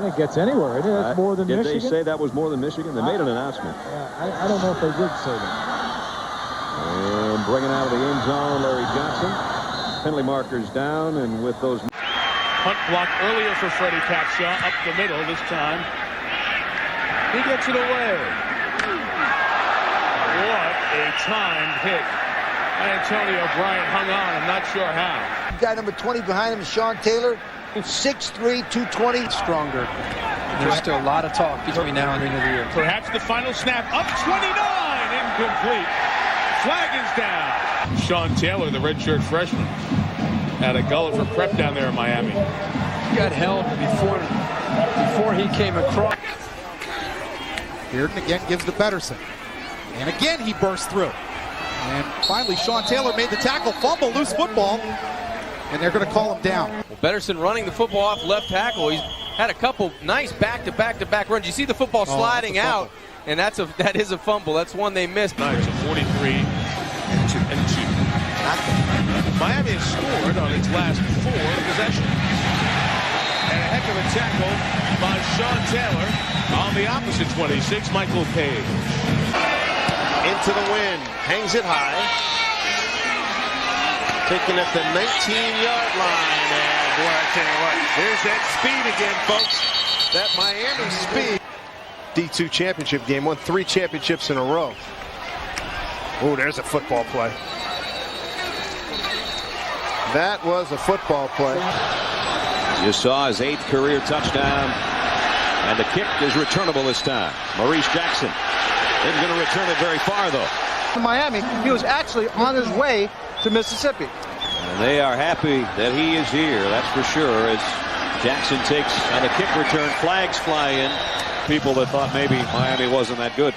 think it gets anywhere. That's more than Michigan. Did they say that was more than Michigan? They made an announcement. Yeah, I don't know if they did say that. And bringing out of the end zone, Larry Johnson. Penalty markers down, and with those... Punt block earlier for Freddie Capshaw. Up the middle this time. He gets it away. What a timed hit. Antonio Bryant hung on. I'm not sure how. Guy number 20 behind him is Sean Taylor. 6'3", 220. Stronger. There's still a lot of talk between now and the end of the year. Perhaps the final snap. Up 29. Incomplete. Flag is down. Sean Taylor, the redshirt freshman, had a gullet for prep down there in Miami. He got held before he came across. Bearden again gives to Pedersen. And again he burst through. And finally Sean Taylor made the tackle, fumble, loose football. And they're going to call him down. Well, Pedersen running the football off left tackle. He's had a couple nice back-to-back runs. You see the football sliding out, and that is a fumble. That's one they missed. Nice, 43 and 2. Miami has scored on its last 4 possessions. And a heck of a tackle by Sean Taylor on the opposite 26, Michael Page. Into the wind, hangs it high. Taken at the 19-yard line, and boy, I tell you what, there's that speed again, folks. That Miami speed. D2 championship game, won 3 championships in a row. Oh, there's a football play. That was a football play. You saw his 8th career touchdown, and the kick is returnable this time. Maurice Jackson isn't going to return it very far, though. In Miami, he was actually on his way to Mississippi. And they are happy that he is here, that's for sure, as Jackson takes on a kick return. Flags fly in. People that thought maybe Miami wasn't that good.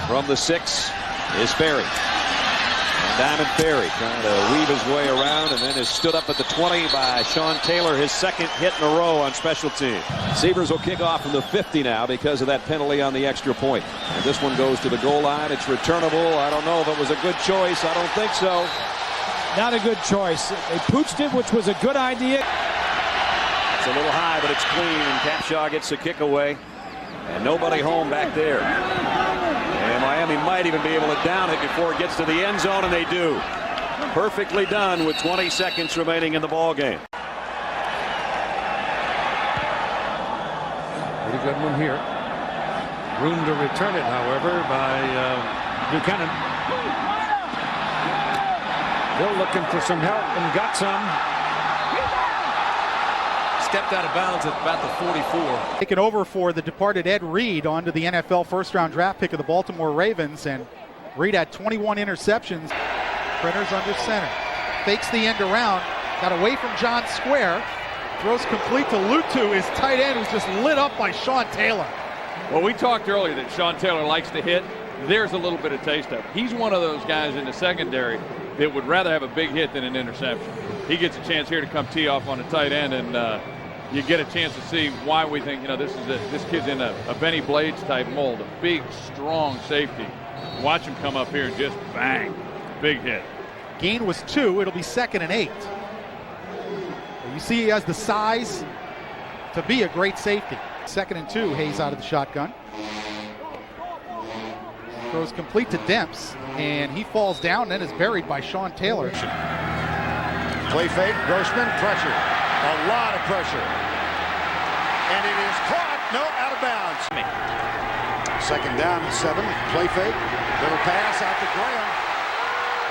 From the 6 is Ferry. Diamond Ferry trying to weave his way around, and then is stood up at the 20 by Sean Taylor, his 2nd hit in a row on special teams. Seavers will kick off from the 50 now because of that penalty on the extra point. And this one goes to the goal line. It's returnable. I don't know if it was a good choice. I don't think so. Not a good choice. They pooched it, which was a good idea. It's a little high, but it's clean, and Capshaw gets a kick away. And nobody home back there. And Miami might even be able to down it before it gets to the end zone, and they do. Perfectly done with 20 seconds remaining in the ball game. Pretty good one here. Room to return it, however, by Buchanan. Still looking for some help and got some. Stepped out of bounds at about the 44. Taken over for the departed Ed Reed onto the NFL first-round draft pick of the Baltimore Ravens, and Reed had 21 interceptions. Printers under center. Fakes the end around. Got away from John Square. Throws complete to Lutu, his tight end, who's just lit up by Sean Taylor. Well, we talked earlier that Sean Taylor likes to hit. There's a little bit of taste of it. He's one of those guys in the secondary that would rather have a big hit than an interception. He gets a chance here to come tee off on a tight end, and you get a chance to see why we think, this kid's in a Benny Blades type mold, a big, strong safety. Watch him come up here and just bang, big hit. Gain was 2. It'll be 2nd and 8. You see he has the size to be a great safety. 2nd and 2, Hayes out of the shotgun. Throws complete to Demps, and he falls down and then is buried by Sean Taylor. Play fake, Grossman, pressure. A lot of pressure. And it is caught. No, out of bounds. 2nd down and 7. Play fake. Little pass out to Graham.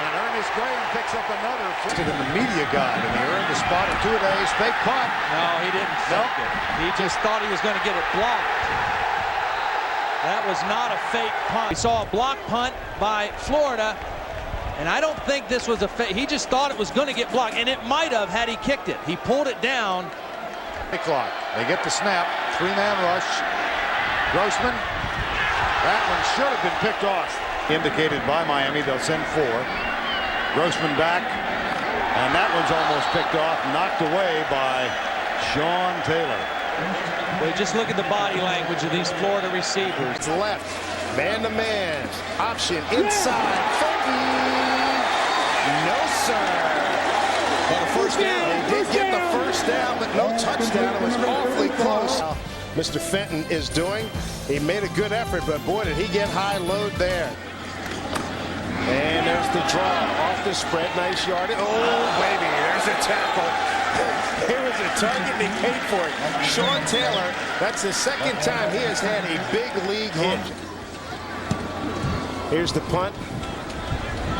And Ernest Graham picks up another. In the media guide, and they earned the spot in 2 days. Fake punt. No, he didn't fake it. He just thought he was going to get it blocked. That was not a fake punt. We saw a block punt by Florida. And I don't think this was a fake. He just thought it was going to get blocked, and it might have had he kicked it. He pulled it down. Clock. They get the snap. 3-man rush. Grossman. That one should have been picked off. Indicated by Miami. They'll send 4. Grossman back. And that one's almost picked off. Knocked away by Sean Taylor. Well, just look at the body language of these Florida receivers. It's left. Man-to-man. Option inside. Faking. No, sir. Got a first down. They did get the first down, but no touchdown. It was awfully close. Mr. Fenton is doing. He made a good effort, but boy, did he get high load there. And there's the draw off the spread. Nice yard. Oh, baby, there's a tackle. Here was a target, and he paid for it. Sean Taylor, that's the second time he has had a big league hit. Here's the punt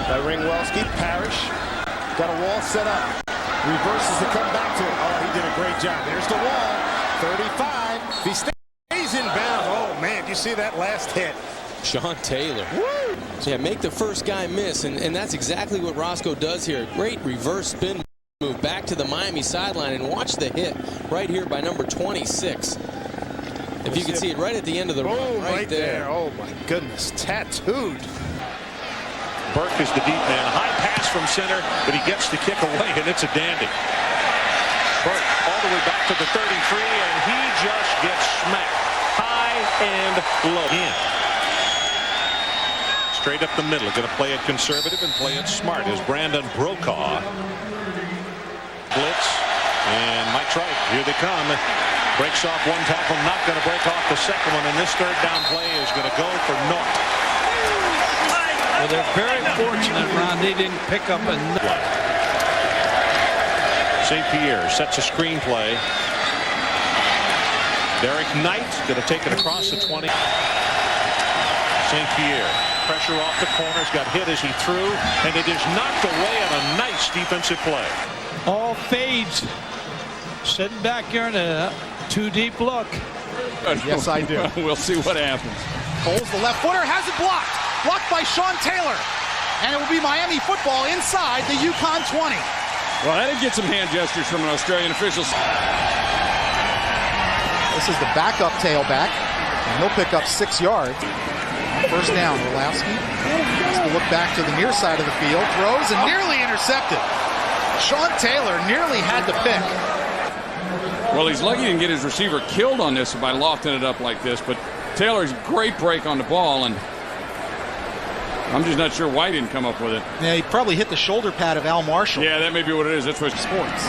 by Ringwelski. Parrish got a wall set up. Reverses to come back to it. Oh, he did a great job. There's the wall. 35. If he stays in bounds. Oh, man, do you see that last hit? Sean Taylor. Woo! Yeah, make the first guy miss, and that's exactly what Roscoe does here. Great reverse spin move back to the Miami sideline, and watch the hit right here by number 26. If you can see it right at the end of the run, right there. Oh, my goodness. Tattooed. Burke is the deep man. High pass from center, but he gets the kick away, and it's a dandy. Burke all the way back to the 33, and he just gets smacked high and low. Straight up the middle. Going to play it conservative and play it smart as Brandon Brokaw. Blitz, and Mike's right. Here they come. Breaks off one tackle, not going to break off the second one, and this third down play is going to go for naught. Well, they're very fortunate, Ron, they didn't pick up enough. St. Pierre sets a screenplay. Derek Knight going to take it across the 20. St. Pierre, pressure off the corners, got hit as he threw, and it is knocked away on a nice defensive play. All fades. Sitting back here in a too deep look. Yes, I do. We'll see what happens. Holds the left footer, has it blocked. Blocked by Sean Taylor. And it will be Miami football inside the UConn 20. Well, I did get some hand gestures from an Australian official. This is the backup tailback, and he'll pick up 6 yards. First down, Orlowski has to look back to the near side of the field, throws and nearly intercepted. Sean Taylor nearly had the pick. Well, he's lucky he didn't get his receiver killed on this by lofting it up like this, but Taylor's great break on the ball, and I'm just not sure why he didn't come up with it. Yeah, he probably hit the shoulder pad of Al Marshall. Yeah, that may be what it is. That's what sports.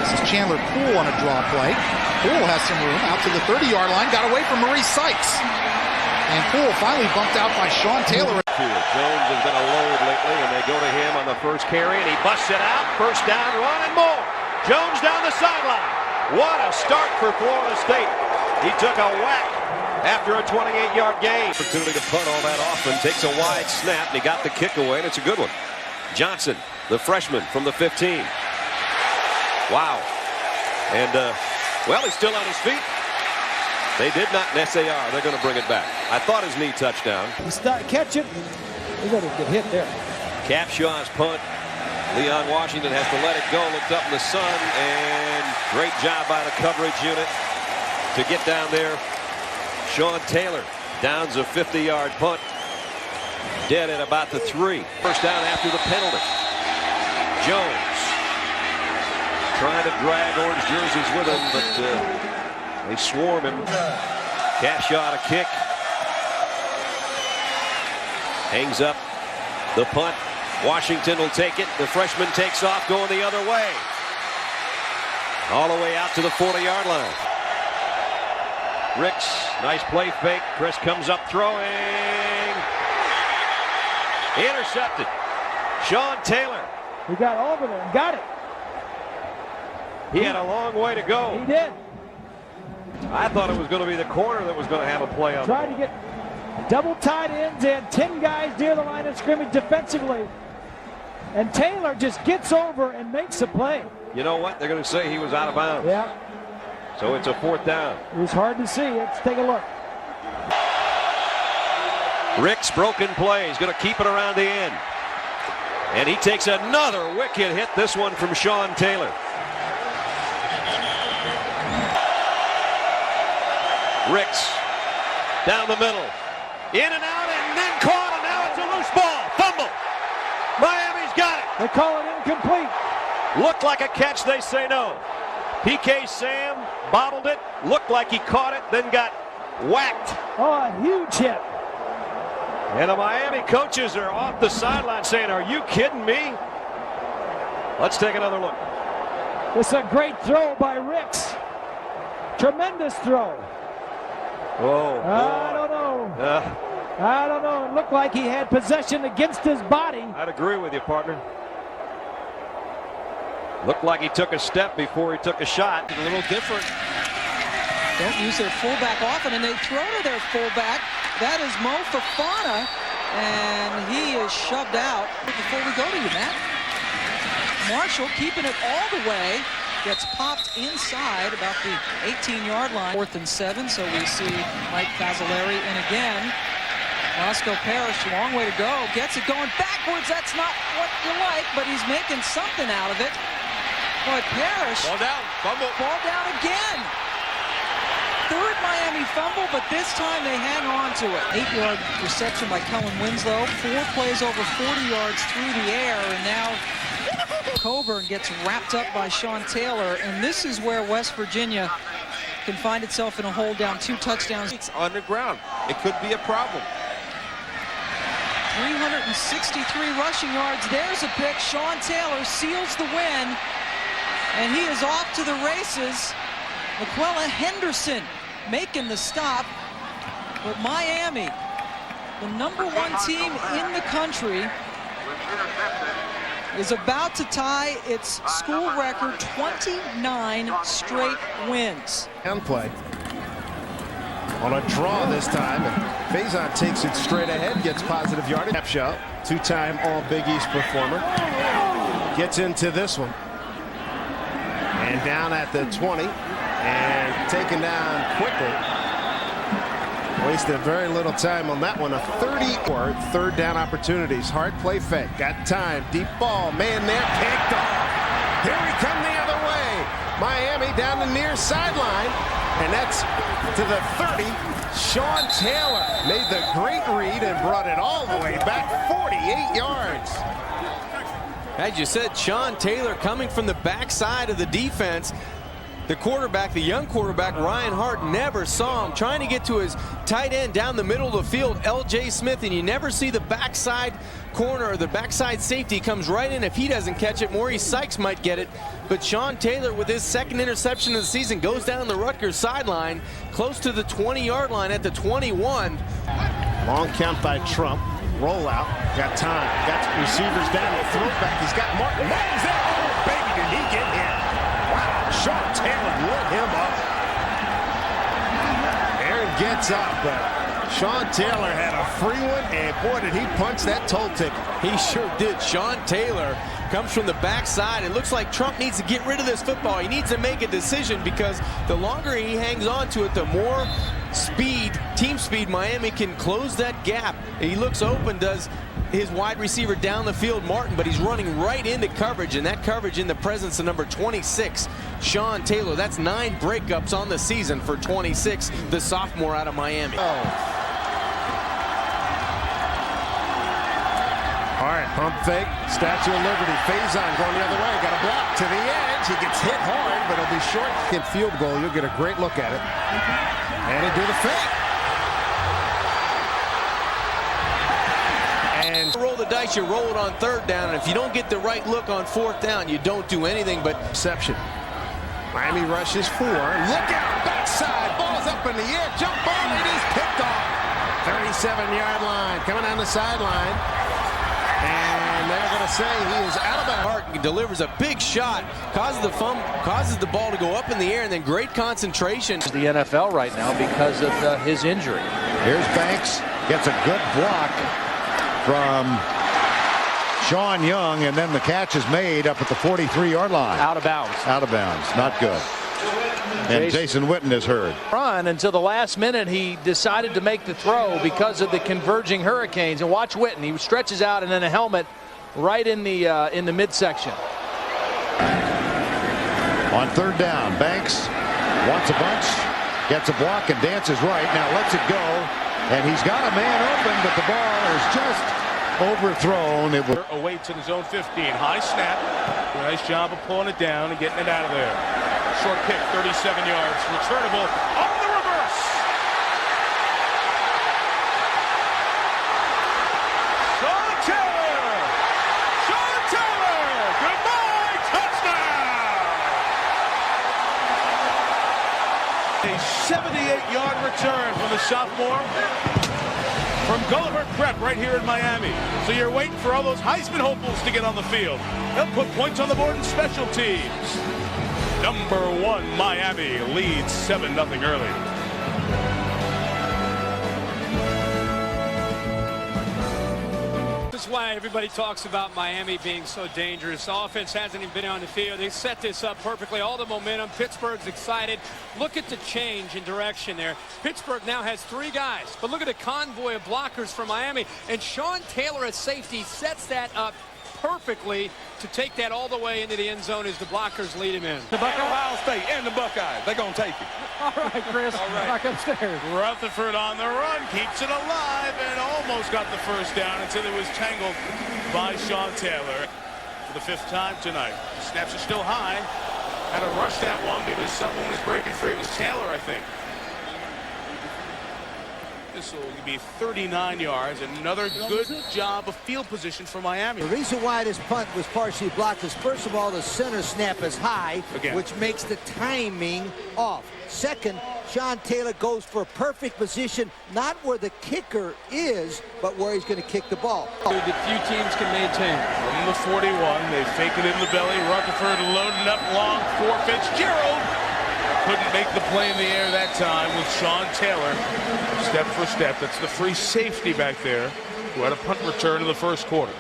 This is Chandler Poole on a draw play. Poole has some room out to the 30-yard line, got away from Maurice Sykes. And Poole finally bumped out by Sean Taylor. Jones has been a load lately, and they go to him on the first carry, and he busts it out. First down run and more. Jones down the sideline. What a start for Florida State. He took a whack after a 28-yard gain. Opportunity to punt all that off, and takes a wide snap, and he got the kick away, and it's a good one. Johnson, the freshman from the 15. Wow. And, well, he's still on his feet. They did not, and SAR, they're going to bring it back. I thought his knee touchdown. Catch it. He's going to get hit there. Capshaw's punt. Leon Washington has to let it go. Looked up in the sun, and great job by the coverage unit to get down there. Sean Taylor downs a 50-yard punt. Dead at about the 3. First down after the penalty. Jones trying to drag orange jerseys with him, but they swarm him. Capshaw a kick. Hangs up the punt. Washington will take it. The freshman takes off going the other way. All the way out to the 40-yard line. Ricks, nice play fake. Chris comes up throwing. Intercepted. Sean Taylor. He got over there and got it. He had a long way to go. He did. I thought it was going to be the corner that was going to have a play on. Tried to get double tight ends and 10 guys near the line of scrimmage defensively. And Taylor just gets over and makes a play. You know what? They're going to say he was out of bounds. Yeah. So it's a 4th down. It was hard to see. Let's take a look. Rick's broken play. He's going to keep it around the end. And he takes another wicked hit, this one from Sean Taylor. Ricks down the middle. In and out and then caught, and now it's a loose ball. Fumble. Miami's got it. They call it incomplete. Looked like a catch, they say no. PK Sam bobbled it, looked like he caught it, then got whacked. Oh, a huge hit. And the Miami coaches are off the sideline saying, are you kidding me? Let's take another look. This is a great throw by Ricks. Tremendous throw. Oh, I don't know. I don't know. It looked like he had possession against his body. I'd agree with you, partner. Looked like he took a step before he took a shot. A little different. Don't use their fullback often, and they throw to their fullback. That is Mo Fofana, and he is shoved out. Before we go to you, Matt. Marshall keeping it all the way. Gets popped inside about the 18-yard line. 4th and 7, so we see Mike Fazzolari in again. Roscoe Parrish, long way to go. Gets it going backwards. That's not what you like, but he's making something out of it. Boy, Parrish. Ball down. Fumble. Ball down again. 3rd Miami fumble, but this time they hang on to it. 8-yard reception by Kellen Winslow. 4 plays over 40 yards through the air, and now Coburn gets wrapped up by Sean Taylor, and this is where West Virginia can find itself in a hole down 2 touchdowns. It's on the ground. It could be a problem. 363 rushing yards. There's a pick. Sean Taylor seals the win, and he is off to the races. McQuella Henderson making the stop, but Miami, the #1 team in the country, is about to tie its school record 29 straight wins. And play on a draw this time. Faison takes it straight ahead, gets positive yardage. Shot, 2-time All Big East performer. Gets into this one. And down at the 20. And taken down quickly. Wasted very little time on that one. A 30-yard 3rd down opportunities. Hard play fake. Got time. Deep ball. Man there. Picked off. Here we come the other way. Miami down the near sideline. And that's to the 30. Sean Taylor made the great read and brought it all the way back 48 yards. As you said, Sean Taylor coming from the backside of the defense. The quarterback, the young quarterback, Ryan Hart, never saw him trying to get to his tight end down the middle of the field, L.J. Smith, and you never see the backside corner or the backside safety comes right in. If he doesn't catch it, Maurice Sykes might get it. But Sean Taylor, with his 2nd interception of the season, goes down the Rutgers sideline, close to the 20-yard line at the 21. Long count by Trump. Rollout. Got time. Got receivers down. The throwback. He's got Martin. Martin's there. Oh, baby, did he get hit? Wow, Sean Taylor lit him up. Aaron gets up, but Sean Taylor had a free one, and boy, did he punch that toll ticket. He sure did. Sean Taylor comes from the backside. It looks like Trump needs to get rid of this football. He needs to make a decision, because the longer he hangs on to it, the more speed, team speed, Miami can close that gap. He looks open, does his wide receiver down the field, Martin, but he's running right into coverage, and that coverage in the presence of number 26, Sean Taylor. That's 9 breakups on the season for 26, the sophomore out of Miami. All right, pump fake, Statue of Liberty, Faison going the other way, got a block to the edge. He gets hit hard, but it'll be short. Hit field goal, you'll get a great look at it. And he do the fake. And roll the dice, you roll it on 3rd down, and if you don't get the right look on 4th down, you don't do anything but reception. Miami rushes 4. Look out, backside, ball's up in the air, jump ball, it is picked off. 37-yard line, coming down the sideline. And they're going to say he is out of bounds. Hart delivers a big shot, causes the ball to go up in the air, and then great concentration. The NFL right now because of his injury. Here's Banks, gets a good block from Sean Young, and then the catch is made up at the 43-yard line. Out of bounds. Out of bounds. Not good. And Jason Witten is hurt. Run until the last minute. He decided to make the throw because of the converging Hurricanes. And watch Witten. He stretches out, and then a helmet right in the midsection. On 3rd down, Banks wants a bunch, gets a block, and dances right. Now lets it go, and he's got a man open, but the ball is just overthrown. It awaits in his own 15. High snap. Nice job of pulling it down and getting it out of there. Short kick, 37 yards. Returnable on the reverse. Sean Taylor. Sean Taylor. Goodbye. Touchdown. A 78-yard return from the sophomore from Gulliver Prep right here in Miami. So you're waiting for all those Heisman hopefuls to get on the field. They'll put points on the board in special teams. Number 1, Miami leads 7-0 early. That's why everybody talks about Miami being so dangerous. The offense hasn't even been on the field. They set this up perfectly. All the momentum. Pittsburgh's excited. Look at the change in direction there. Pittsburgh now has 3 guys. But look at the convoy of blockers from Miami. And Sean Taylor at safety sets that up perfectly to take that all the way into the end zone as the blockers lead him in. The Ohio State and the Buckeyes, they're going to take it. All right, Chris. All right. Back upstairs. Rutherford on the run, keeps it alive, and almost got the first down until it was tangled by Sean Taylor for the 5th time tonight. Snaps are still high. Had to rush that one because someone was breaking free. It was Taylor, I think. This will be 39 yards. Another good job of field position for Miami. The reason why this punt was partially blocked is, first of all, the center snap is high, which makes the timing off. Second, Sean Taylor goes for a perfect position, not where the kicker is, but where he's going to kick the ball. That few teams can maintain. From the 41, they fake it in the belly. Rutherford loading up long for Fitzgerald. Couldn't make the play in the air that time with Sean Taylor. Step for step. That's the free safety back there who had a punt return in the first quarter.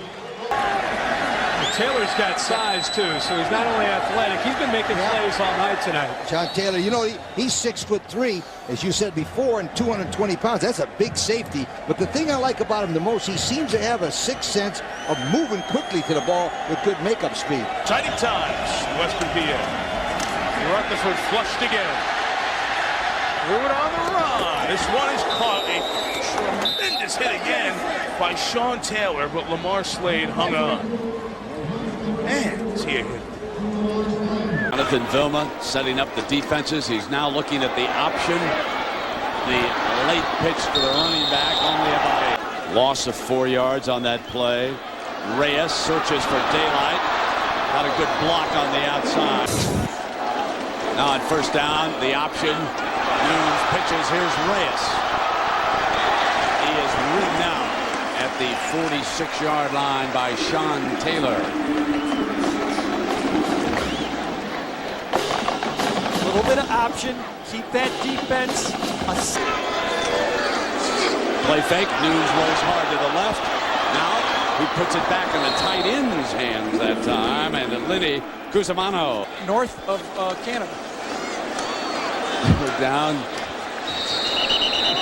Taylor's got size, too, so he's not only athletic, he's been making plays all night tonight. Sean Taylor, you know, he's 6'3", as you said before, and 220 pounds. That's a big safety. But the thing I like about him the most, he seems to have a sixth sense of moving quickly to the ball with good makeup speed. Exciting times, Western PA. Rutherford flushed again. Threw it on the run. This one is caught. A tremendous hit again by Sean Taylor, but Lamar Slade hung on. Man, is he a hit. Jonathan Vilma setting up the defenses. He's now looking at the option. The late pitch to the running back. Only about a loss of 4 yards on that play. Reyes searches for daylight. Got a good block on the outside. Now on first down, the option. Nunes pitches. Here's Reyes. He is ridden out at the 46-yard line by Sean Taylor. A little bit of option. Keep that defense. Play fake. Nunes rolls hard to the left. Now he puts it back in the tight end's hands that time. And Lenny Cusimano. North of Canada. Down.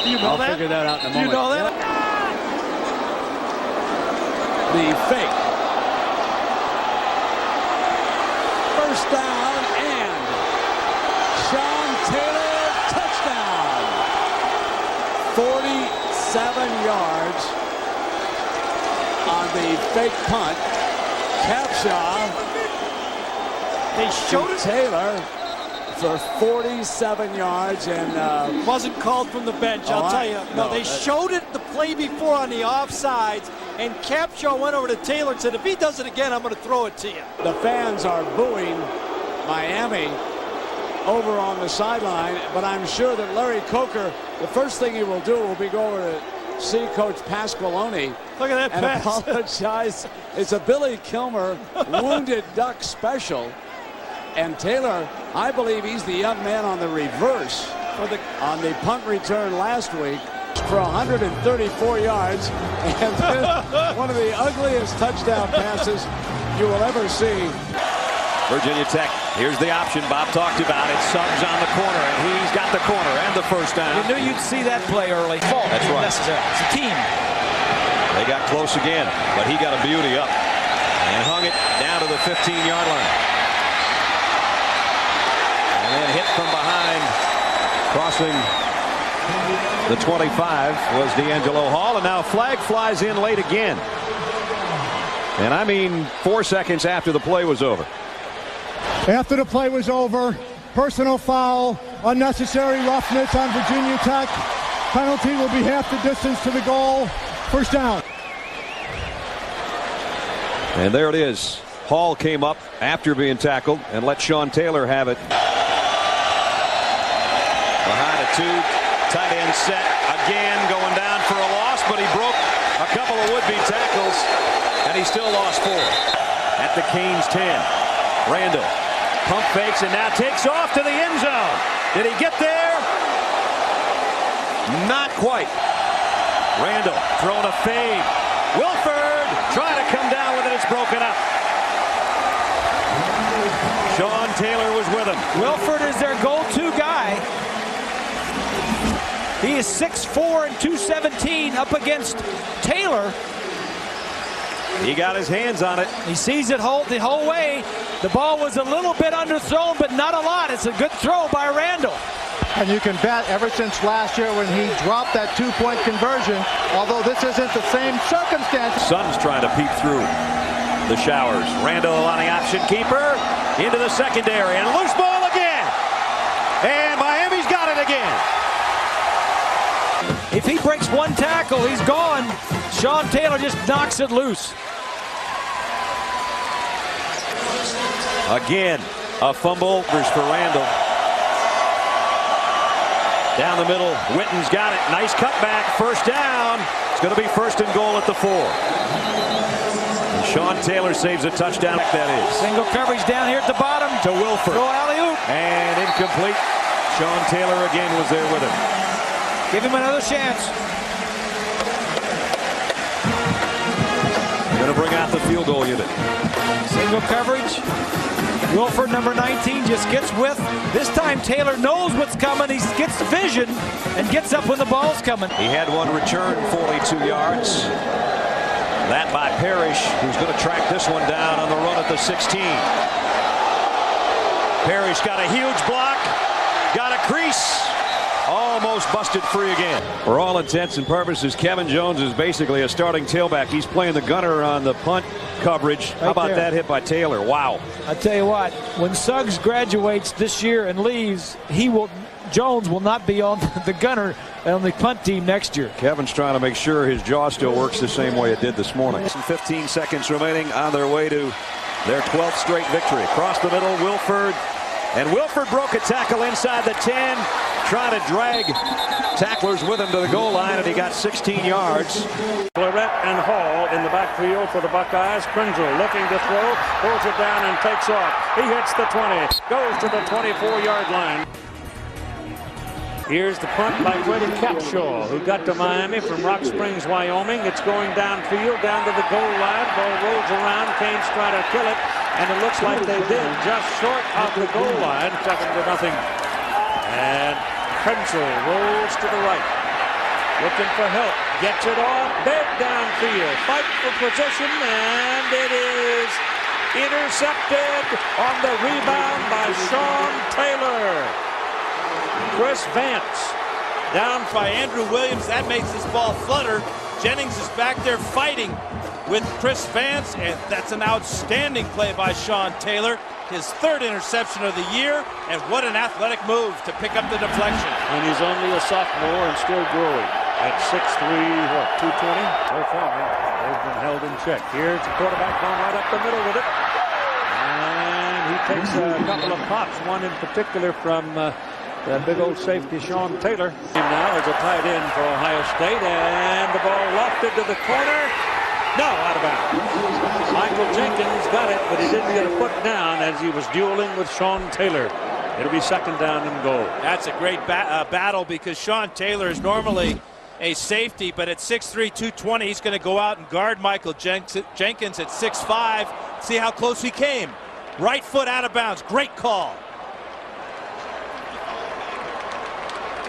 Do you know I'll that? figure that out in a moment. Do you know that? The fake. First down and Sean Taylor touchdown. 47 yards on the fake punt. Capshaw. They showed it. Taylor for 47 yards and wasn't called from the bench, I'll tell you. No, they showed it the play before on the offsides, and Capshaw went over to Taylor and said, if he does it again, I'm going to throw it to you. the fans are booing Miami over on the sideline, but I'm sure that Larry Coker, the first thing he will do will be go over to see Coach Pasqualoni. Look at that and pass. apologize. It's a Billy Kilmer wounded duck special. And Taylor, I believe he's the young man on the reverse on the punt return last week for 134 yards. And one of the ugliest touchdown passes you will ever see. Virginia Tech, here's the option Bob talked about. It Suggs on the corner, and he's got the corner and the first down. You knew you'd see that play early. That's right. Necessary. It's a team. They got close again, but he got a beauty up and hung it down to the 15-yard line. And then hit from behind, crossing the 25 was D'Angelo Hall, and now a flag flies in late again. And I mean 4 seconds after the play was over. After the play was over, personal foul, unnecessary roughness on Virginia Tech. Penalty will be half the distance to the goal. First down. And there it is. Hall came up after being tackled and let Sean Taylor have it. Behind a 2 tight end set. Again going down for a loss, but he broke a couple of would-be tackles, and he still lost 4. At the Canes 10. Randall pump fakes and now takes off to the end zone. Did he get there? Not quite. Randall throwing a fade. Wilford trying to come down with it. It's broken up. Sean Taylor was with him. Wilford is their go-to guy. He is 6'4" and 217 up against Taylor. He got his hands on it. He sees it the whole way. The ball was a little bit underthrown, but not a lot. It's a good throw by Randall. And you can bet ever since last year when he dropped that 2-point conversion, although this isn't the same circumstance. Sun's trying to peek through the showers. Randall on the option keeper into the secondary and loose ball again. And Miami's got it again. If he breaks one tackle, he's gone. Sean Taylor just knocks it loose. Again, a fumble for Randall. Down the middle, Witten's got it. Nice cutback, first down. It's going to be 1st and goal at the 4. And Sean Taylor saves a touchdown. That is. Single coverage down here at the bottom. To Wilford. Go alley-oop. And incomplete. Sean Taylor again was there with him. Give him another chance. Going to bring out the field goal unit. Single coverage. Wilford, number 19, just gets with. This time Taylor knows what's coming. He gets vision and gets up when the ball's coming. He had one return, 42 yards. That by Parrish, who's going to track this one down on the run at the 16. Parrish got a huge block, got a crease. Almost busted free again. For all intents and purposes, Kevin Jones is basically a starting tailback. He's playing the gunner on the punt coverage. How about that hit by Taylor? Wow. I tell you what, when Suggs graduates this year and leaves, Jones will not be on the gunner on the punt team next year. Kevin's trying to make sure his jaw still works the same way it did this morning. 15 seconds remaining on their way to their 12th straight victory. Across the middle, Wilford. And Wilford broke a tackle inside the 10, trying to drag tacklers with him to the goal line, and he got 16 yards. Florette and Hall in the backfield for the Buckeyes. Krenzel looking to throw, pulls it down and takes off. He hits the 20, goes to the 24-yard line. Here's the punt by Freddie Capshaw, who got to Miami from Rock Springs, Wyoming. It's going downfield, down to the goal line. Ball rolls around. Canes try to kill it, and it looks like they did, just short of the goal line. 7-0. And Krenzel rolls to the right, looking for help. Gets it off, big downfield. Fight for position, and it is intercepted on the rebound by Sean Taylor. Chris Vance Down by Andrew Williams. That makes this ball flutter. Jennings is back there fighting with Chris Vance, and that's an outstanding play by Sean Taylor. His 3rd interception of the year, and what an athletic move to pick up the deflection. And he's only a sophomore and still growing at 6'3", 220? So far, they've been held in check. Here's the quarterback going right up the middle with it. And he takes a couple of pops, one in particular from the big old safety, Sean Taylor. Now is a tight end for Ohio State, and the ball lofted to the corner. No, out of bounds. Michael Jenkins got it, but he didn't get a foot down as he was dueling with Sean Taylor. It'll be 2nd down and goal. That's a great battle, because Sean Taylor is normally a safety, but at 6'3", 220, he's going to go out and guard Michael Jenkins at 6'5". See how close he came. Right foot out of bounds. Great call.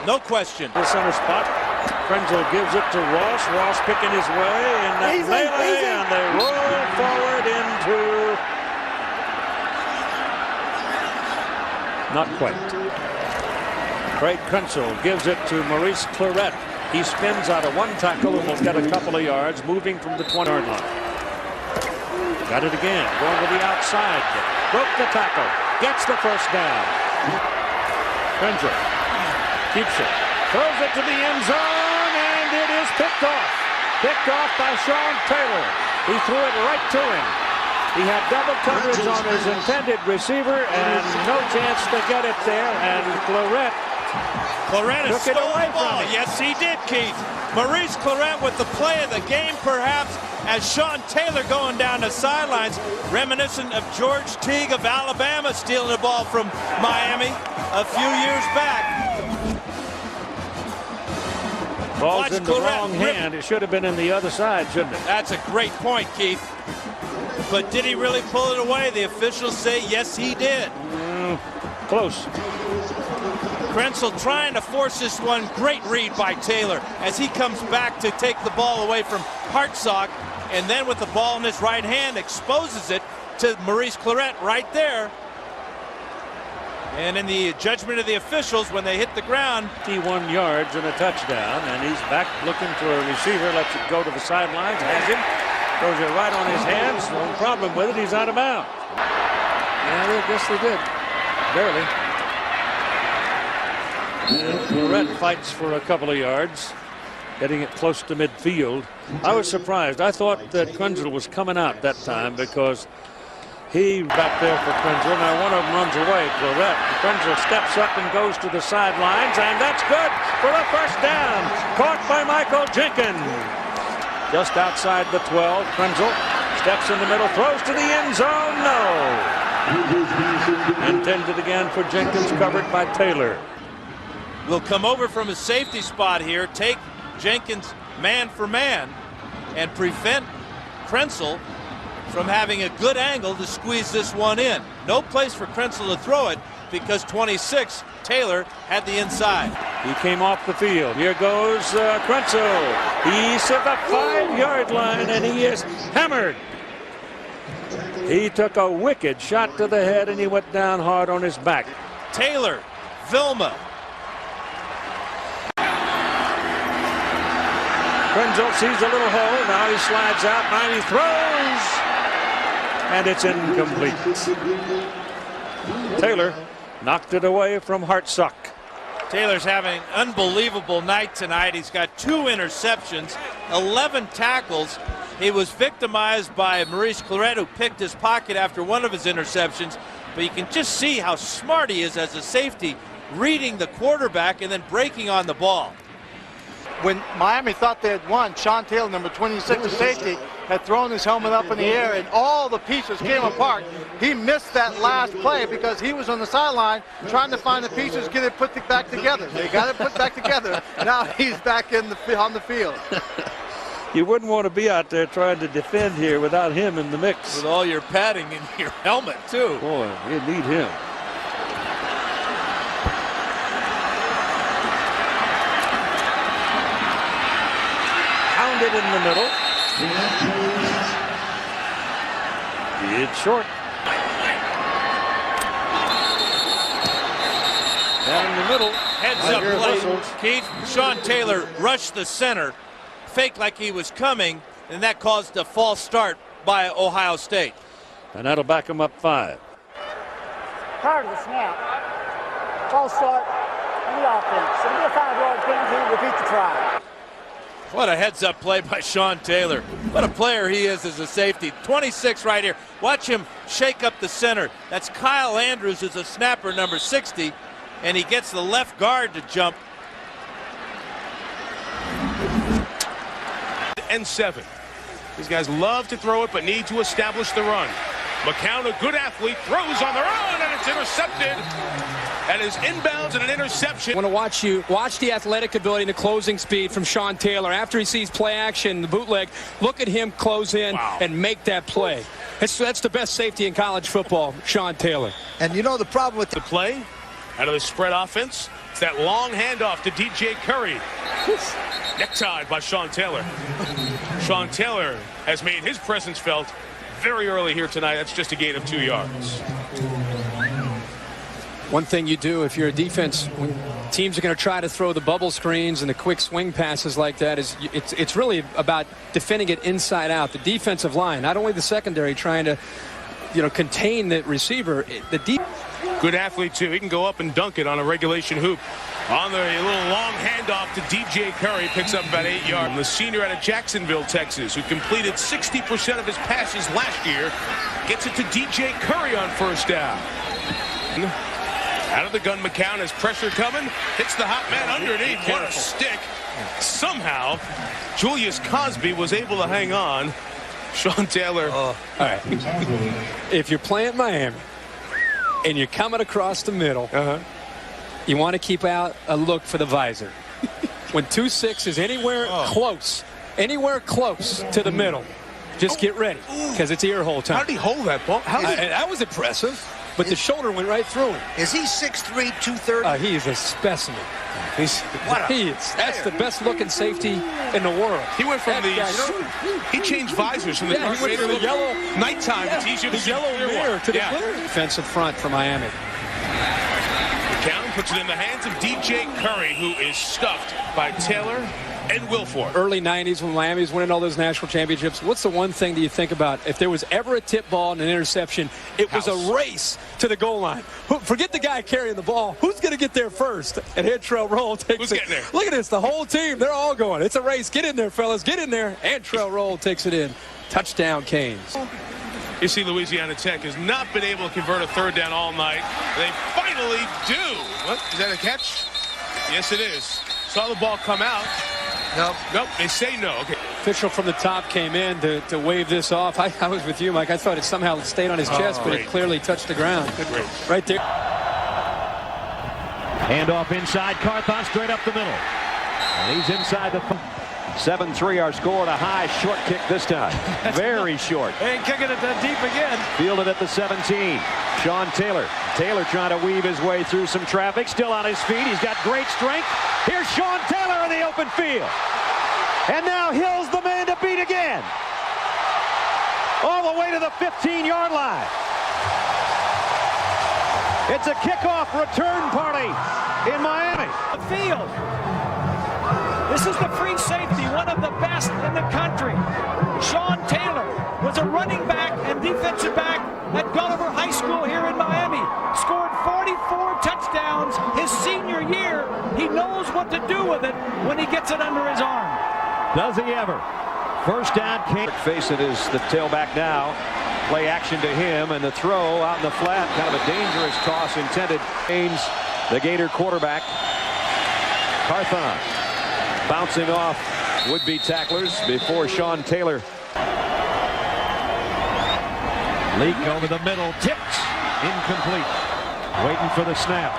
No question. The center spot. Krenzel gives it to Ross. Ross picking his way in that melee, and they roll forward into... Not quite. Craig Krenzel gives it to Maurice Clarett. He spins out of one tackle and will get a couple of yards, moving from the 20-yard line. Got it again, going to the outside. Broke the tackle, gets the first down. Krenzel keeps it, throws it to the end zone, and it is picked off. Picked off by Sean Taylor. He threw it right to him. He had double coverage on his intended receiver and no chance to get it there, and Clarett Claret Took it stole away the ball. from him. Yes, he did, Keith. Maurice Claret with the play of the game, perhaps, as Sean Taylor going down the sidelines, reminiscent of George Teague of Alabama stealing the ball from Miami a few years back. Ball's in the wrong hand. It should have been in the other side, shouldn't it? That's a great point, Keith. But did he really pull it away? The officials say yes, he did. Close. Krenzel trying to force this one. Great read by Taylor as he comes back to take the ball away from Hartsock, and then with the ball in his right hand exposes it to Maurice Claret right there. And in the judgment of the officials, when they hit the ground, 51 yards and a touchdown, and he's back looking for a receiver. Lets it go to the sidelines. Has him. Throws it right on his hands. No problem with it. He's out of bounds. Yeah, I guess they did. Barely. And Claret fights for a couple of yards, getting it close to midfield. I was surprised. I thought that Krenzel was coming out that time because he back there for Krenzel. Now one of them runs away, Claret. Krenzel steps up and goes to the sidelines, and that's good for a first down. Caught by Michael Jenkins. Just outside the 12, Krenzel steps in the middle, throws to the end zone. No. Intended again for Jenkins, covered by Taylor. will come over from his safety spot here, take Jenkins man for man, and prevent Krenzel from having a good angle to squeeze this one in. No place for Krenzel to throw it because 26, Taylor, had the inside. He came off the field. Here goes Krenzel. He's at the 5-yard line, and he is hammered. He took a wicked shot to the head, and he went down hard on his back. Taylor, Vilma. Krenzel sees a little hole. Now he slides out. Now he throws. And it's incomplete. Taylor knocked it away from Hartsock. Taylor's having an unbelievable night tonight. He's got 2 interceptions, 11 tackles. He was victimized by Maurice Claret, who picked his pocket after one of his interceptions. But you can just see how smart he is as a safety, reading the quarterback and then breaking on the ball. When Miami thought they had won, Sean Taylor, number 26, the safety, had thrown his helmet up in the air, and all the pieces came apart. He missed that last play because he was on the sideline trying to find the pieces, get it put back together. They got it put back together. Now he's back on the field. You wouldn't want to be out there trying to defend here without him in the mix. With all your padding in your helmet, too. Boy, you need him. Pounded in the middle. It's short. Down in the middle. Heads up play. Keith, Sean Taylor rushed the center, faked like he was coming, and that caused a false start by Ohio State. And that'll back him up 5. Prior to the snap, false start on the offense. So it'll be a 5-yard penalty, repeat the try. What a heads-up play by Sean Taylor. What a player he is as a safety. 26 right here. Watch him shake up the center. That's Kyle Andrews, who's a snapper, number 60, and he gets the left guard to jump. And 7. These guys love to throw it, but need to establish the run. McCown, a good athlete, throws on the run, and it's intercepted. That is inbounds and an interception. I want to watch the athletic ability and the closing speed from Sean Taylor. After he sees play action, the bootleg, look at him close in and make that play. That's the best safety in college football, Sean Taylor. And you know the problem with the play out of the spread offense, it's that long handoff to DJ Curry. Necktied by Sean Taylor. Sean Taylor has made his presence felt very early here tonight. That's just a gain of 2 yards. One thing you do if you're a defense, when teams are going to try to throw the bubble screens and the quick swing passes like that, is it's really about defending it inside out. The defensive line, not only the secondary, trying to contain the receiver. Good athlete too. He can go up and dunk it on a regulation hoop. On the little long handoff to DJ Curry, picks up about 8 yards. The senior out of Jacksonville, Texas, who completed 60% of his passes last year, gets it to DJ Curry on first down. Out of the gun, McCown has pressure coming. Hits the hot man underneath. What a stick. Somehow, Julius Cosby was able to hang on. Sean Taylor. All right. If you're playing Miami and you're coming across the middle, you want to keep out a look for the visor. When 2-6 is anywhere close to the middle, just get ready because it's ear hole time. How did he hold that ball? That was impressive, but the shoulder went right through him. Is he 6'3", 230? He is a specimen. That's the best looking safety in the world. He went from he changed visors from the he went from the yellow nighttime. It's easier to see yellow mirror to the clear. Defensive front for Miami. McCown puts it in the hands of DJ Curry, who is stuffed by Taylor and Wilfork. Early 90s when Miami was winning all those national championships, what's the one thing that you think about? If there was ever a tip ball and an interception, it was a race to the goal line. Forget the guy carrying the ball. Who's going to get there first? And Antrell Roll takes it. There? Look at this. The whole team, they're all going. It's a race. Get in there, fellas. Get in there. Antrell Roll takes it in. Touchdown, Canes. You see, Louisiana Tech has not been able to convert a third down all night. They finally do. What? Is that a catch? Yes, it is. Saw the ball come out. Nope. They say no. Okay. Official from the top came in to wave this off. I was with you, Mike. I thought it somehow stayed on his chest, but it clearly touched the ground. Good race. Right there. Handoff inside. Carthon straight up the middle. And he's inside the 7-3 our score, and a high short kick this time. Very short. And kicking it deep again. Fielded at the 17. Sean Taylor. Taylor trying to weave his way through some traffic. Still on his feet. He's got great strength. Here's Sean Taylor in the open field. And now Hill's the man to beat again. All the way to the 15-yard line. It's a kickoff return party in Miami. The field. This is the free safety, one of the best in the country. Sean Taylor was a running back and defensive back at Gulliver High School here in Miami. Scored 44 touchdowns his senior year. He knows what to do with it when he gets it under his arm. Does he ever? First down. Facing is the tailback now. Play action to him, and the throw out in the flat. Kind of a dangerous toss intended. Haynes, the Gator quarterback. Carthon bouncing off would-be tacklers before Sean Taylor. Leak over the middle, tipped, incomplete. Waiting for the snap.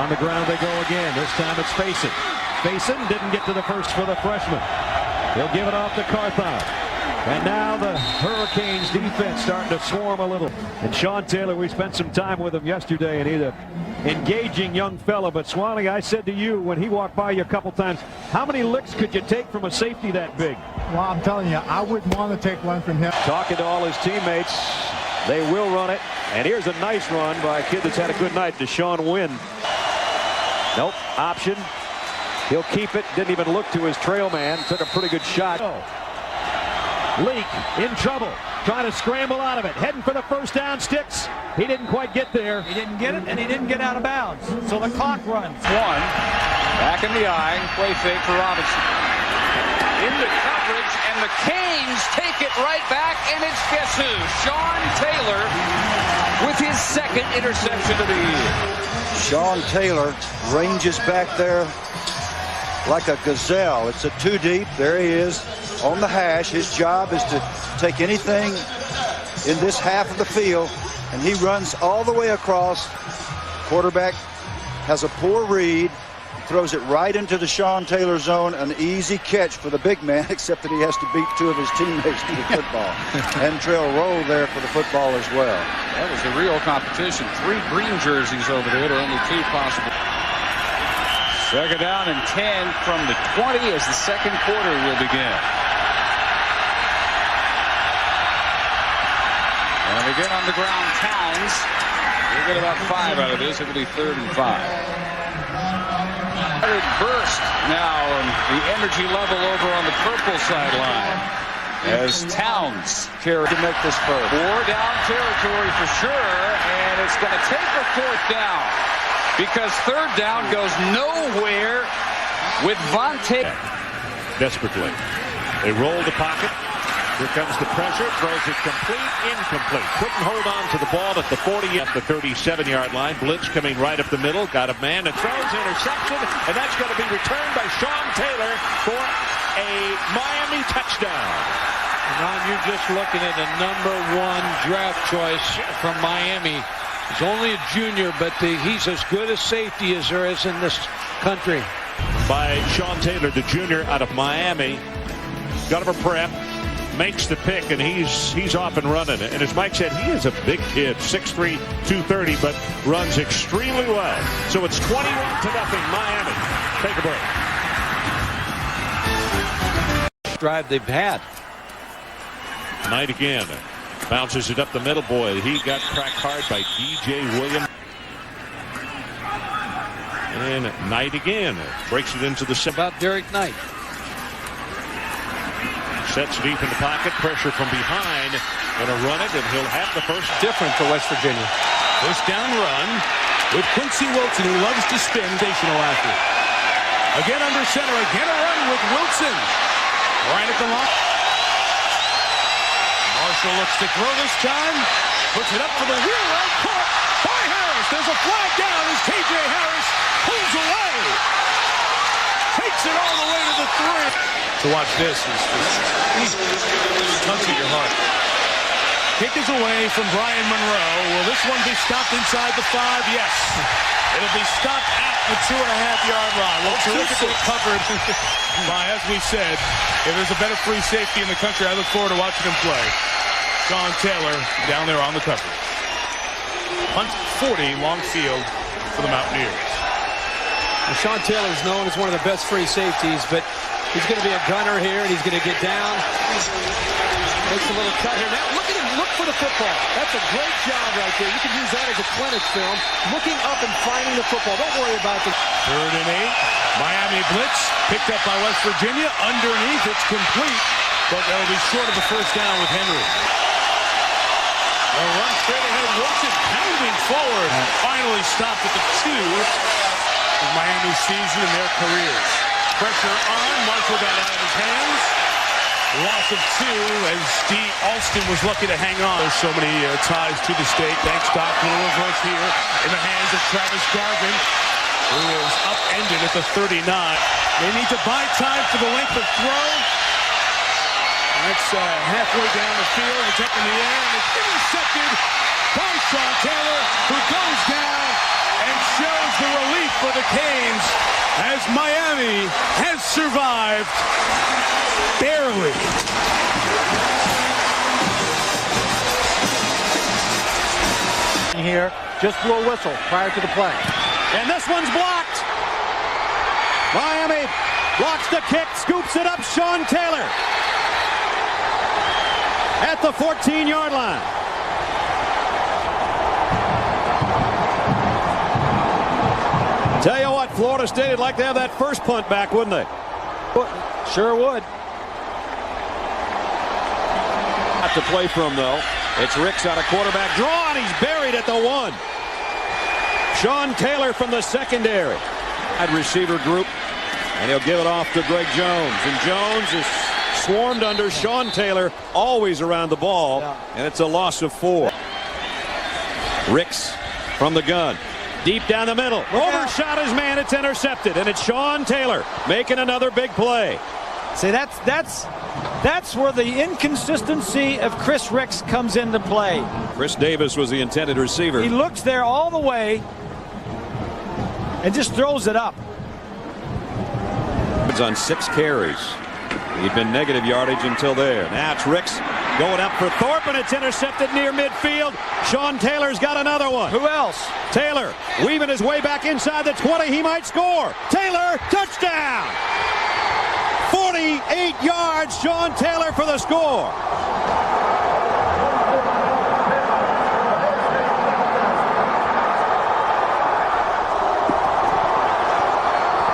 On the ground they go again. This time it's Faison. Faison didn't get to the first for the freshman. He'll give it off to Carthon. And now the Hurricanes defense starting to swarm a little. And Sean Taylor, we spent some time with him yesterday, and he's an engaging young fella. But Swanee, I said to you when he walked by you a couple times, how many licks could you take from a safety that big? Well, I'm telling you, I wouldn't want to take one from him. Talking to all his teammates, they will run it. And here's a nice run by a kid that's had a good night, Deshaun Wynn. Nope, option. He'll keep it. Didn't even look to his trail man. Took a pretty good shot. Leak in trouble, trying to scramble out of it, heading for the first down. Sticks. He didn't quite get there. He didn't get it, and he didn't get out of bounds. So the clock runs. One. Back in the eye. Play fake for Robinson. Into coverage, and the Canes take it right back, and it's guess who? Sean Taylor with his second interception of the year. Sean Taylor ranges back there like a gazelle. It's a two deep. There he is on the hash. His job is to take anything in this half of the field, and he runs all the way across. Quarterback has a poor read, throws it right into the Sean Taylor zone. An easy catch for the big man, except that he has to beat two of his teammates to the football. And Trail Roll there for the football as well. That was the real competition. 3 green jerseys over there to only 2 possible. Second down and 10 from the 20 as the second quarter will begin. And again on the ground, Towns. We'll get about 5 out of this. It'll be 3rd and 5. Burst now, and the energy level over on the purple sideline as Towns carry to make this first. 4 down territory for sure, and it's going to take a 4th down because 3rd down goes nowhere with Vontae. Desperately. They roll the pocket. Here comes the pressure, throws it complete, incomplete. Couldn't hold on to the ball at the 40 at the 37-yard line. Blitz coming right up the middle, got a man and throws, interception, and that's going to be returned by Sean Taylor for a Miami touchdown. Ron, you're just looking at a #1 draft choice from Miami. He's only a junior, but he's as good a safety as there is in this country. By Sean Taylor, the junior out of Miami. Gulliver Prep makes the pick, and he's off and running. And as Mike said, he is a big kid, 6'3", 230, but runs extremely well. So it's 21-0 Miami. Take a break. Drive they've had. Knight again. Bounces it up the middle. Boy, he got cracked hard by DJ Williams. And Knight again. Breaks it into the... About Derek Knight. Sets deep in the pocket. Pressure from behind. Going to run it, and he'll have the first. Different for West Virginia. First down run with Quincy Wilson, who loves to spin. Sensational athlete. Again under center. Again a run with Wilson. Right at the line. Marshall looks to throw this time. Puts it up for the wheel route. Caught by Harris. There's a flag down as K.J. Harris pulls away. Takes it all the way to the 3. To watch this is just tugs at your heart. Kick is away from Brian Monroe. Will this one be stopped inside the 5? Yes. It'll be stopped at the 2.5-yard line. Well, terrifically covered by, as we said, if there's a better free safety in the country, I look forward to watching him play. Sean Taylor down there on the cover. Punt 40, long field for the Mountaineers. Well, Sean Taylor is known as one of the best free safeties, but he's going to be a gunner here, and he's going to get down. Makes a little cut here. Now, look at him. Look for the football. That's a great job right there. You can use that as a clinic film. Looking up and finding the football. Don't worry about the... 3rd and 8. Miami blitz. Picked up by West Virginia. Underneath. It's complete. But that'll be short of the first down with Henry. They'll run straight ahead. Wilson pounding forward. Finally stopped at the 2 of Miami's season and their careers. Pressure on. Marshall got out of his hands. Loss of 2 as D. Alston was lucky to hang on. There's so many ties to the state. Thanks, Doc. Little reverse here in the hands of Travis Garvin, who is upended at the 39. They need to buy time for the length of throw. That's halfway down the field. It's up in the air, and it's intercepted by Sean Taylor, who goes down and shows the relief for the Canes as Miami has survived barely. Here, just blew a whistle prior to the play. And this one's blocked. Miami blocks the kick, scoops it up. Sean Taylor at the 14-yard line. Tell you what, Florida State would like to have that first punt back, wouldn't they? Sure would. Not to play from, though. It's Ricks out of quarterback draw, and he's buried at the 1. Sean Taylor from the secondary. At receiver group, and he'll give it off to Greg Jones. And Jones is swarmed under. Sean Taylor always around the ball, and it's a loss of 4. Ricks from the gun. Deep down the middle. Overshot his man. It's intercepted. And it's Sean Taylor making another big play. See, that's where the inconsistency of Chris Ricks comes into play. Chris Davis was the intended receiver. He looks there all the way and just throws it up. On 6 carries. He'd been negative yardage until there. Now it's Ricks going up for Thorpe, and it's intercepted near midfield. Sean Taylor's got another one. Who else? Taylor weaving his way back inside the 20. He might score. Taylor, touchdown! 48 yards, Sean Taylor for the score.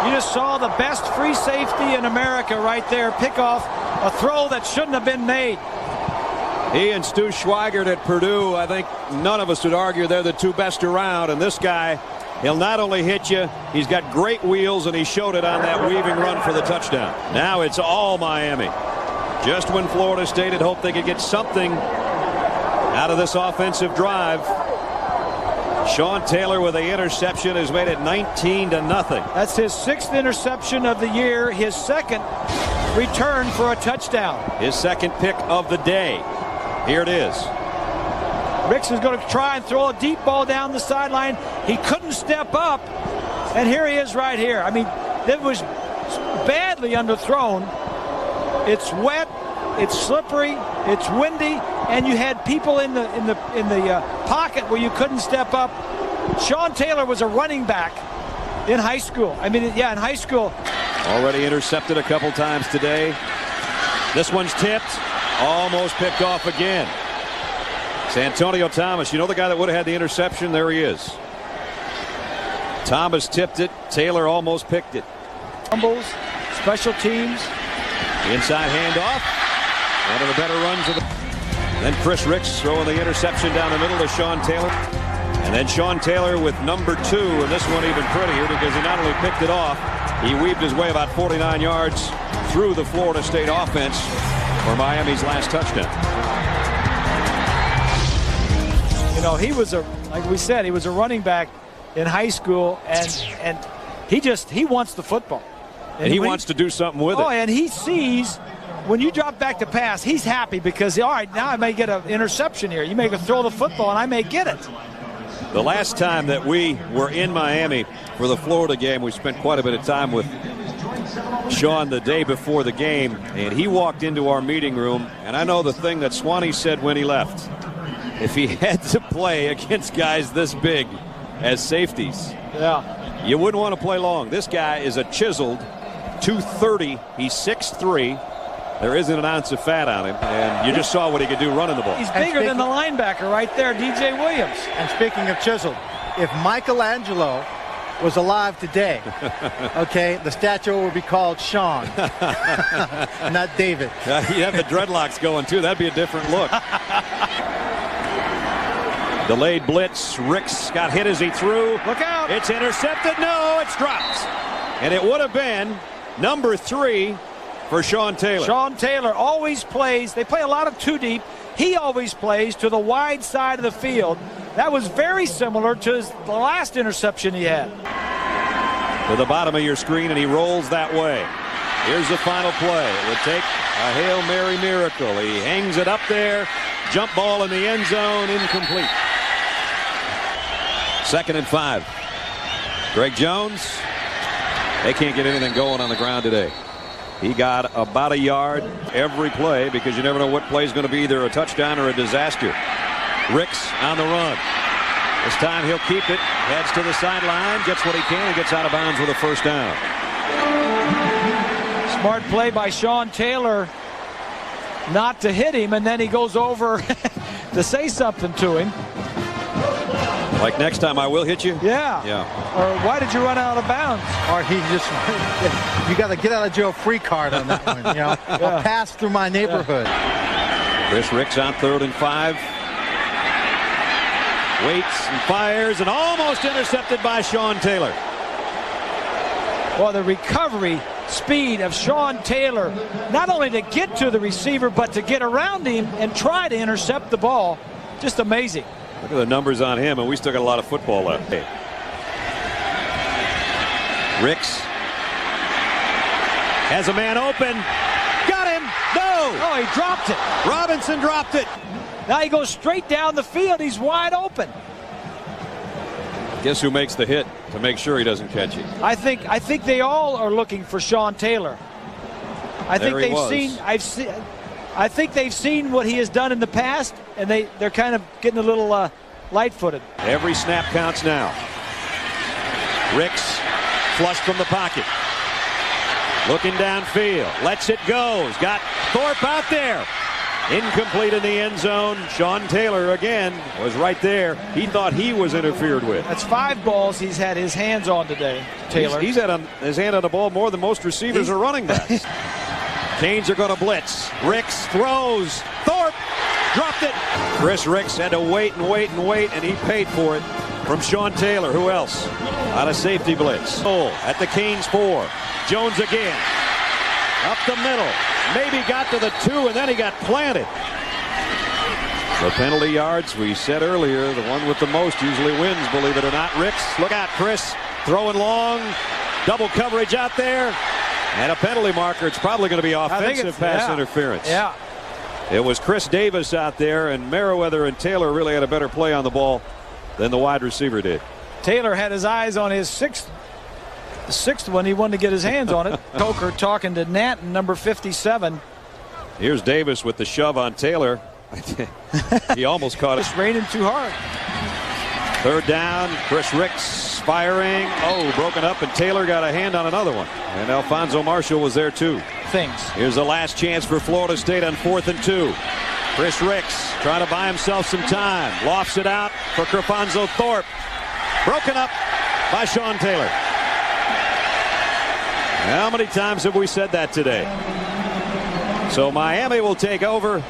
You just saw the best free safety in America right there pick off a throw that shouldn't have been made. He and Stu Schweigert at Purdue, I think none of us would argue they're the 2 best around. And this guy, he'll not only hit you, he's got great wheels, and he showed it on that weaving run for the touchdown. Now it's all Miami. Just when Florida State had hoped they could get something out of this offensive drive, Sean Taylor with the interception has made it 19-0. That's his 6th interception of the year, his 2nd return for a touchdown. His 2nd pick of the day. Here it is. Ricks is going to try and throw a deep ball down the sideline. He couldn't step up, and here he is right here. I mean, it was badly underthrown. It's wet, it's slippery, it's windy, and you had people in the pocket where you couldn't step up. Sean Taylor was a running back in high school. I mean, yeah, in high school. Already intercepted a couple times today. This one's tipped, almost picked off again. It's Antonio Thomas. You know the guy that would have had the interception? There he is. Thomas tipped it. Taylor almost picked it. Fumbles, special teams. Inside handoff. One of the better runs of the. Then Chris Ricks throwing the interception down the middle to Sean Taylor. And then Sean Taylor with number 2, and this one even prettier because he not only picked it off, he weaved his way about 49 yards through the Florida State offense for Miami's last touchdown. You know, he was like we said, he was a running back in high school, and he wants the football. And he wants to do something with it. Oh, and he sees when you drop back to pass, he's happy because, all right, now I may get an interception here. You may throw the football, and I may get it. The last time that we were in Miami for the Florida game, we spent quite a bit of time with Sean the day before the game, and he walked into our meeting room, and I know the thing that Swanee said when he left. If he had to play against guys this big as safeties, yeah, you wouldn't want to play long. This guy is a chiseled 230. He's 6'3". There isn't an ounce of fat on him, and you just saw what he could do running the ball. He's bigger than the linebacker right there, DJ Williams. And speaking of chiseled, if Michelangelo was alive today, okay, the statue would be called Sean, not David. You have the dreadlocks going, too. That'd be a different look. Delayed blitz. Ricks got hit as he threw. Look out. It's intercepted. No, it's dropped. And it would have been number 3 for Sean Taylor. Sean Taylor always plays. They play a lot of 2 deep. He always plays to the wide side of the field. That was very similar to the last interception he had. To the bottom of your screen, and he rolls that way. Here's the final play. It would take a Hail Mary miracle. He hangs it up there. Jump ball in the end zone, incomplete. 2nd and 5. Greg Jones. They can't get anything going on the ground today. He got about a yard every play because you never know what play is going to be either a touchdown or a disaster. Ricks on the run. This time he'll keep it. Heads to the sideline. Gets what he can and gets out of bounds with a first down. Smart play by Sean Taylor not to hit him, and then he goes over to say something to him. Like, next time I will hit you? Yeah. Yeah. Or why did you run out of bounds? Or he just, you got to get out of jail free card on that one. You know, I'll pass through my neighborhood. Chris Ricks on 3rd and 5. Waits and fires and almost intercepted by Sean Taylor. Well, the recovery speed of Sean Taylor, not only to get to the receiver, but to get around him and try to intercept the ball. Just amazing. Look at the numbers on him, and we still got a lot of football left. Hey. Ricks has a man open. Got him. No. Oh, he dropped it. Robinson dropped it. Now he goes straight down the field. He's wide open. Guess who makes the hit to make sure he doesn't catch it? I think they all are looking for Sean Taylor. I think they've seen what he has done in the past, and they're kind of getting a little light-footed. Every snap counts now. Ricks flushed from the pocket. Looking downfield. Lets it go. He's got Thorpe out there. Incomplete in the end zone. Sean Taylor again was right there. He thought he was interfered with. That's 5 balls he's had his hands on today, Taylor. He's had his hand on the ball more than most receivers are running backs. Canes are going to blitz. Ricks throws. Thorpe dropped it. Chris Ricks had to wait and wait and wait, and he paid for it from Sean Taylor. Who else? On a safety blitz. At the Canes 4. Jones again. Up the middle. Maybe got to the 2, and then he got planted. The penalty yards, we said earlier, the one with the most usually wins, believe it or not. Ricks, look out, Chris. Throwing long. Double coverage out there. And a penalty marker. It's probably going to be offensive pass interference. Yeah. It was Chris Davis out there, and Merriweather and Taylor really had a better play on the ball than the wide receiver did. Taylor had his eyes on his sixth one. He wanted to get his hands on it. Coker talking to Natton, number 57. Here's Davis with the shove on Taylor. He almost caught it. It's raining too hard. 3rd down. Chris Ricks firing. Oh, broken up, and Taylor got a hand on another one. And Alfonso Marshall was there too. Here's the last chance for Florida State on 4th and 2. Chris Ricks trying to buy himself some time. Lofts it out for Crefonzo Thorpe. Broken up by Sean Taylor. How many times have we said that today? So Miami will take over.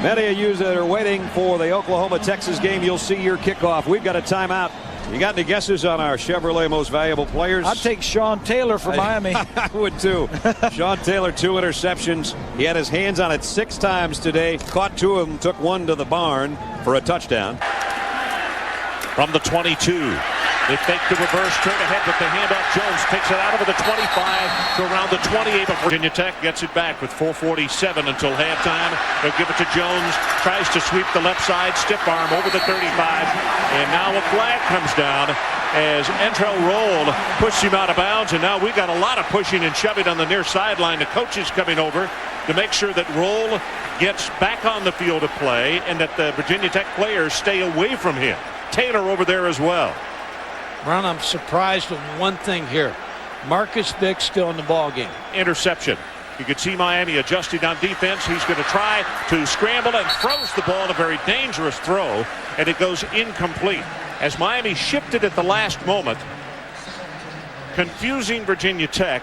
Many of you that are waiting for the Oklahoma-Texas game, you'll see your kickoff. We've got a timeout. You got any guesses on our Chevrolet most valuable players? I'd take Sean Taylor for Miami. I would too. Sean Taylor, 2 interceptions. He had his hands on it 6 times today. Caught 2 of them, took 1 to the barn for a touchdown. From the 22. They fake the reverse, straight ahead with the handoff. Jones takes it out over the 25 to around the 28. Virginia Tech gets it back with 4:47 until halftime. They'll give it to Jones. Tries to sweep the left side, stiff arm over the 35. And now a flag comes down as Entrell Roll pushed him out of bounds. And now we got a lot of pushing and shoving on the near sideline. The coach is coming over to make sure that Roll gets back on the field of play and that the Virginia Tech players stay away from him. Taylor over there as well. Ron, I'm surprised with one thing here. Marcus Vick still in the ball game. Interception. You could see Miami adjusting on defense. He's going to try to scramble and throws the ball, a very dangerous throw, and it goes incomplete. As Miami shifted at the last moment, confusing Virginia Tech,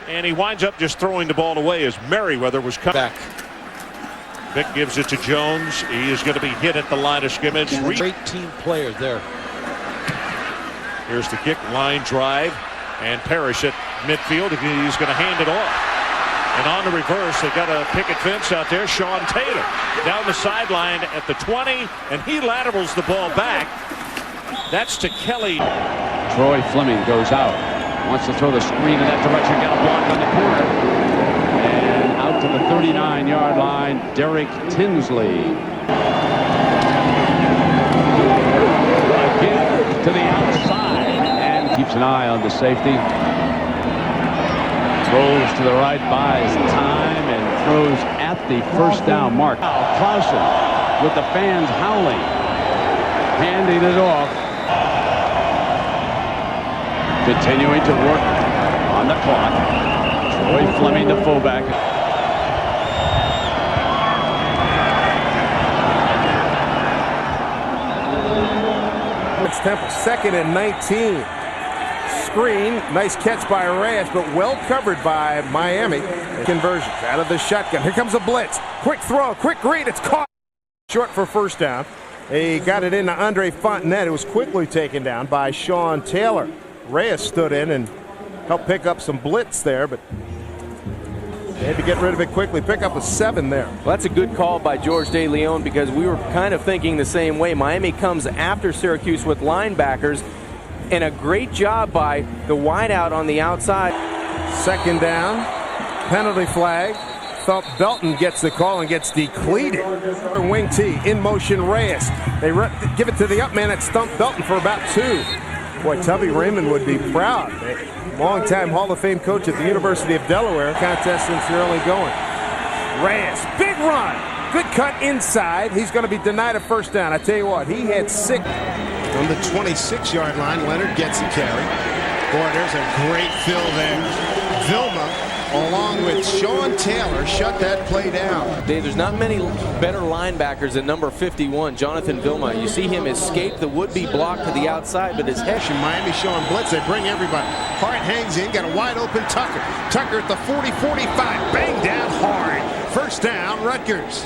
and he winds up just throwing the ball away as Merriweather was coming back. Vick gives it to Jones. He is going to be hit at the line of scrimmage. Great team player there. Here's the kick, line drive, and Parrish at midfield. He's going to hand it off. And on the reverse, they got a picket fence out there. Sean Taylor down the sideline at the 20, and he laterals the ball back. That's to Kelly. Troy Fleming goes out. Wants to throw the screen in that direction. Got a block on the corner. And out to the 39-yard line, Derek Tinsley. Again to the outside. Keeps an eye on the safety. Throws to the right, buys time, and throws at the 1st down mark. Clausen with the fans howling. Handing it off. Continuing to work on the clock. Troy Fleming, the fullback. It's Temple, 2nd and 19. Screen, nice catch by Reyes, but well covered by Miami. Conversions out of the shotgun. Here comes a blitz. Quick throw, quick read. It's caught. Short for 1st down. He got it into Andre Fontenette. It was quickly taken down by Sean Taylor. Reyes stood in and helped pick up some blitz there, but they had to get rid of it quickly. Pick up a 7 there. Well, that's a good call by George De Leon because we were kind of thinking the same way. Miami comes after Syracuse with linebackers. And a great job by the wideout on the outside. 2nd down, penalty flag. Thump Belton gets the call and gets decleated. Wing T, in motion Reyes. They give it to the up man at Stump Belton for about 2. Boy, Tubby Raymond would be proud. Longtime Hall of Fame coach at the University of Delaware. Contest since the early going. Reyes, big run. Good cut inside. He's going to be denied a 1st down. I tell you what, he had 6. On the 26-yard line, Leonard gets the carry. Boy, there's a great fill there. Vilma, along with Sean Taylor, shut that play down. Dave, there's not many better linebackers than number 51, Jonathan Vilma. You see him escape the would-be block to the outside, but his head. Miami showing blitz. They bring everybody. Hart hangs in, got a wide-open Tucker. Tucker at the 40-45. Bang down hard. 1st down, Rutgers.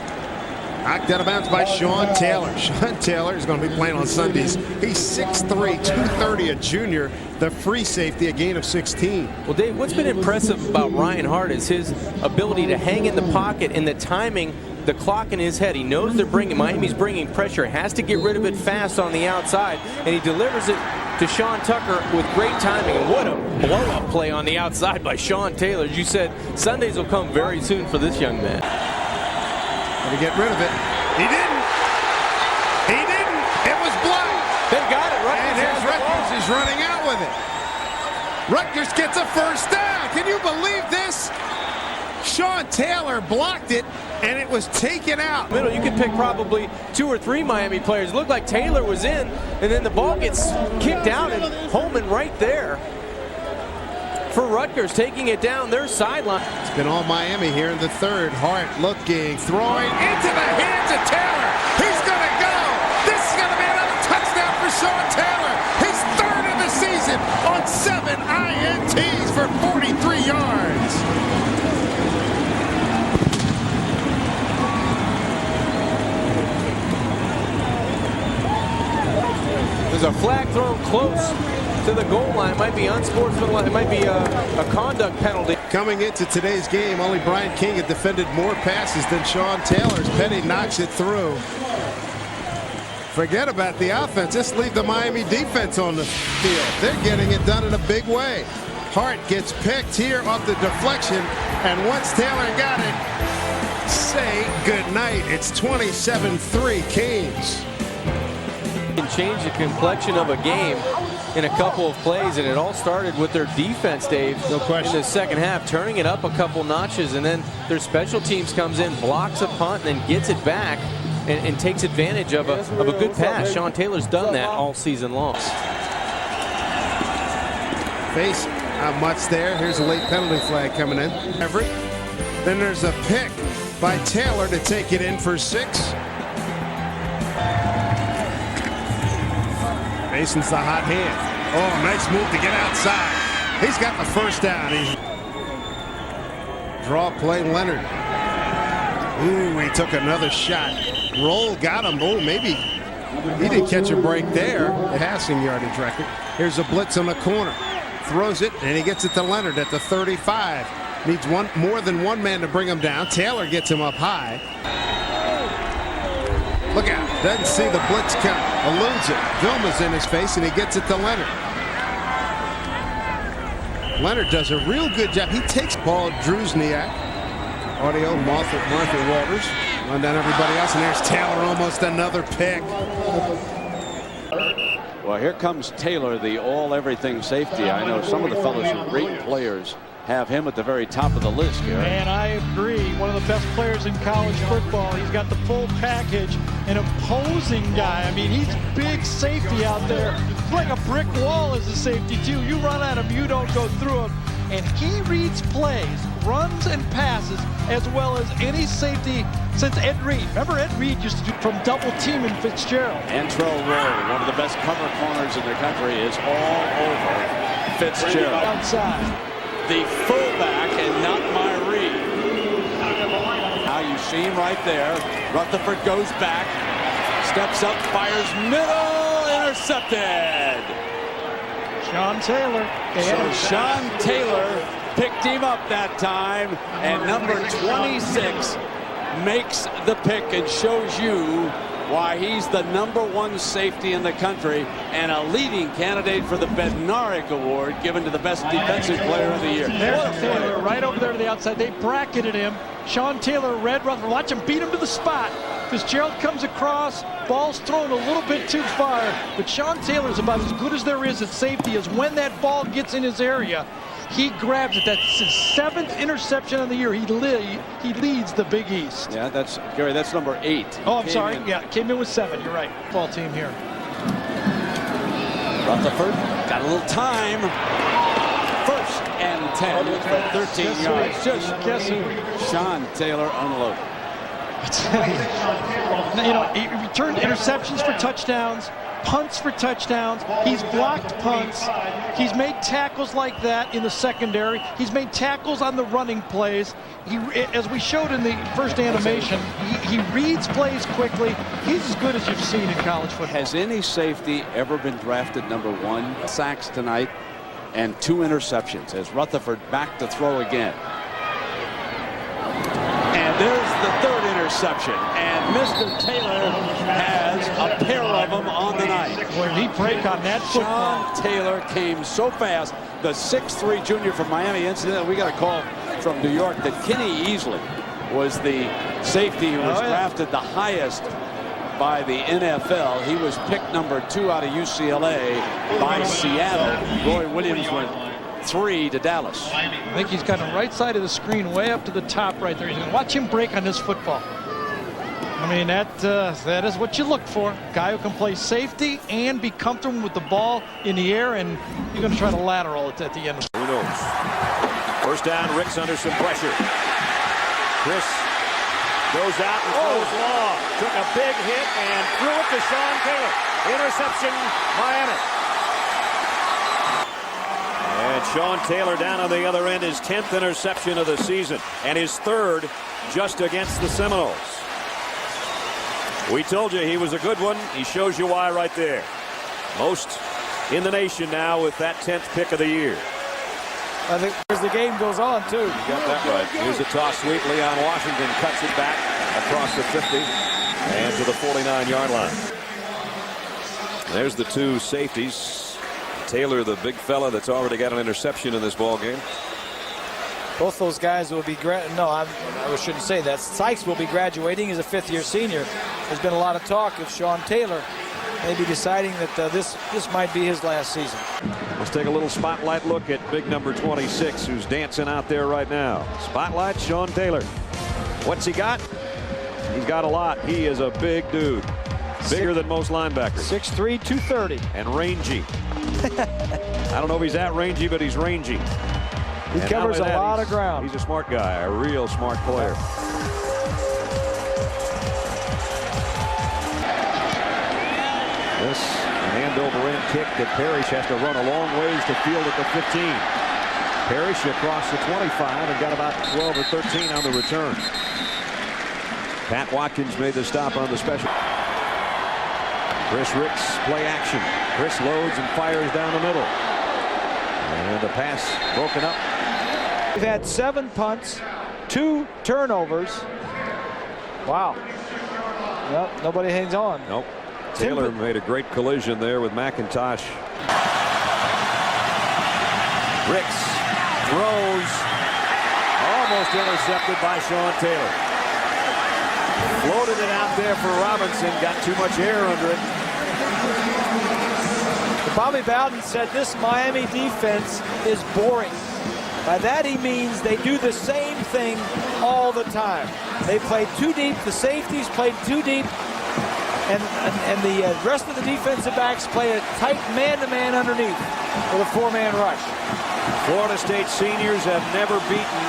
Knocked out of bounds by Sean Taylor. Sean Taylor is going to be playing on Sundays. He's 6'3", 230, a junior. The free safety, a gain of 16. Well, Dave, what's been impressive about Ryan Hart is his ability to hang in the pocket and the timing, the clock in his head. He knows Miami's bringing pressure, has to get rid of it fast on the outside, and he delivers it to Sean Tucker with great timing. And what a blow-up play on the outside by Sean Taylor. As you said, Sundays will come very soon for this young man. To get rid of it. He didn't. He didn't. It was blocked. They got it. And here's Rutgers is running out with it. Rutgers gets a first down. Can you believe this? Sean Taylor blocked it, and it was taken out. Middle, you could pick probably 2 or 3 Miami players. It looked like Taylor was in, and then the ball gets kicked out, and Holman right there for Rutgers, taking it down their sideline. It's been all Miami here in the third. Hart looking, throwing into the hands of Taylor. He's going to go. This is going to be another touchdown for Sean Taylor. His 3rd of the season on 7 INTs for 43 yards. There's a flag thrown close to the goal line. It might be unsportsmanlike. It might be a conduct penalty. Coming into today's game, only Brian King had defended more passes than Sean Taylor's. Petty knocks it through. Forget about the offense. Just leave the Miami defense on the field. They're getting it done in a big way. Hart gets picked here off the deflection, and once Taylor got it, say goodnight. It's 27-3 Canes. Can change the complexion of a game in a couple of plays, and it all started with their defense, Dave. No question. In the second half, turning it up a couple notches, and then their special teams comes in, blocks a punt, and then gets it back and takes advantage of a good pass. Sean Taylor's done that all season long. Face, not much there. Here's a late penalty flag coming in. Everett. Then there's a pick by Taylor to take it in for 6. Mason's the hot hand. Oh, nice move to get outside. He's got the first down. Draw play, Leonard. Ooh, he took another shot. Roll got him. Oh, maybe he didn't catch a break there. A passing yardage record. Here's a blitz on the corner. Throws it, and he gets it to Leonard at the 35. Needs more than one man to bring him down. Taylor gets him up high. Look out. Doesn't see the blitz count. Eludes it. Vilma's in his face, and he gets it to Leonard. Leonard does a real good job. He takes ball. Druzniak. Audio, Martha Walters. Run down everybody else, and there's Taylor, almost another pick. Well, here comes Taylor, the all-everything safety. I know some of the fellows who rate players have him at the very top of the list here. And I agree. One of the best players in college football. He's got the full package. An opposing guy. I mean, he's big safety out there. He's like a brick wall as a safety, too. You run at him, you don't go through him. And he reads plays, runs and passes, as well as any safety since Ed Reed. Remember, Ed Reed used to do from double teaming Fitzgerald. Antrell Rowe, one of the best cover corners in the country, is all over Fitzgerald. Outside. The fullback and not my Reed. Now you see him right there. Rutherford goes back, steps up, fires middle, intercepted. Sean Taylor. So Sean Taylor picked him up that time, and number 26 makes the pick and shows you why he's the #1 safety in the country and a leading candidate for the Bednarik Award given to the best defensive player of the year. There's Taylor right over there to the outside. They bracketed him. Sean Taylor, Red Rutherford. Watch him beat him to the spot. Fitzgerald comes across. Ball's thrown a little bit too far. But Sean Taylor's about as good as there is at safety as when that ball gets in his area. He grabs it. That's his 7th interception of the year. He leads the Big East. Yeah, that's Gary. That's number 8. Oh, I'm sorry. Yeah, came in with 7. You're right. Ball team here. Rutherford got a little time. 1st and 10 for 13 yards. Just guessing. Sean Taylor unloaded. You know, he returned interceptions for touchdowns. punts for touchdowns. He's blocked punts. He's made tackles like that in the secondary. He's made tackles on the running plays. As we showed in the first animation, he reads plays quickly. He's as good as you've seen in college football. Has any safety ever been drafted #1? Sacks tonight and 2 interceptions as Rutherford back to throw again. And there's the 3rd interception, and Mr. Taylor has a pair of them on the night. When he break on that football. Sean Taylor came so fast. The 6'3" junior from Miami. Incidentally, we got a call from New York that Kenny Easley was the safety who was drafted the highest by the NFL. He was picked #2 out of UCLA by Seattle. Roy Williams went 3 to Dallas. I think he's got the right side of the screen way up to the top right there. He's going to watch him break on this football. I mean, that is what you look for. Guy who can play safety and be comfortable with the ball in the air, and you're going to try to lateral it at the end. Who knows? First down, Rick's under some pressure. Chris goes out and throws long. Took a big hit and threw it to Sean Taylor. Interception, Miami. And Sean Taylor down on the other end, his 10th interception of the season, and his 3rd just against the Seminoles. We told you he was a good one. He shows you why right there. Most in the nation now with that 10th pick of the year. I think as the game goes on, too. You got that right. Here's a toss sweep. Leon Washington cuts it back across the 50 and to the 49-yard line. There's the 2 safeties. Taylor, the big fella that's already got an interception in this ball game. Both those guys will be I shouldn't say that. Sykes will be graduating as a 5th-year senior. There's been a lot of talk of Sean Taylor maybe deciding that this might be his last season. Let's take a little spotlight look at big number 26, who's dancing out there right now. Spotlight, Sean Taylor. What's he got? He's got a lot. He is a big dude. Bigger than most linebackers. 6'3", 230. And rangy. I don't know if he's that rangy, but he's rangy. He covers a lot of ground. He's a smart guy, a real smart player. This handover in kick that Parrish has to run a long ways to field at the 15. Parrish across the 25 and got about 12 or 13 on the return. Pat Watkins made the stop on the special. Chris Ricks play action. Chris loads and fires down the middle. And the pass broken up. We've had 7 punts, 2 turnovers. Wow. Well, nobody hangs on. Nope. Taylor made a great collision there with McIntosh. Ricks throws, almost intercepted by Sean Taylor. Floated it out there for Robinson, got too much air under it. Bobby Bowden said this Miami defense is boring. By that he means they do the same thing all the time. They play too deep, the safeties played too deep, and the rest of the defensive backs play a tight man-to-man underneath with a 4-man rush. Florida State seniors have never beaten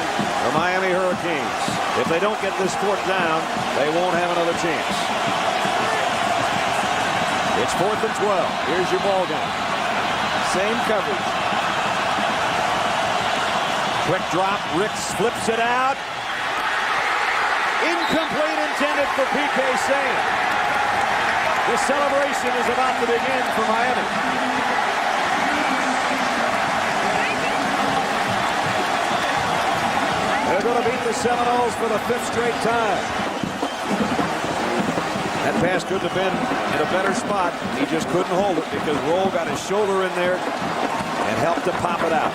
the Miami Hurricanes. If they don't get this 4th down, they won't have another chance. It's 4th and 12. Here's your ball game. Same coverage. Quick drop. Ricks flips it out. Incomplete, intended for P.K. Sane. The celebration is about to begin for Miami. They're going to beat the Seminoles for the 5th straight time. That pass couldn't have been in a better spot. He just couldn't hold it because Roll got his shoulder in there and helped to pop it out.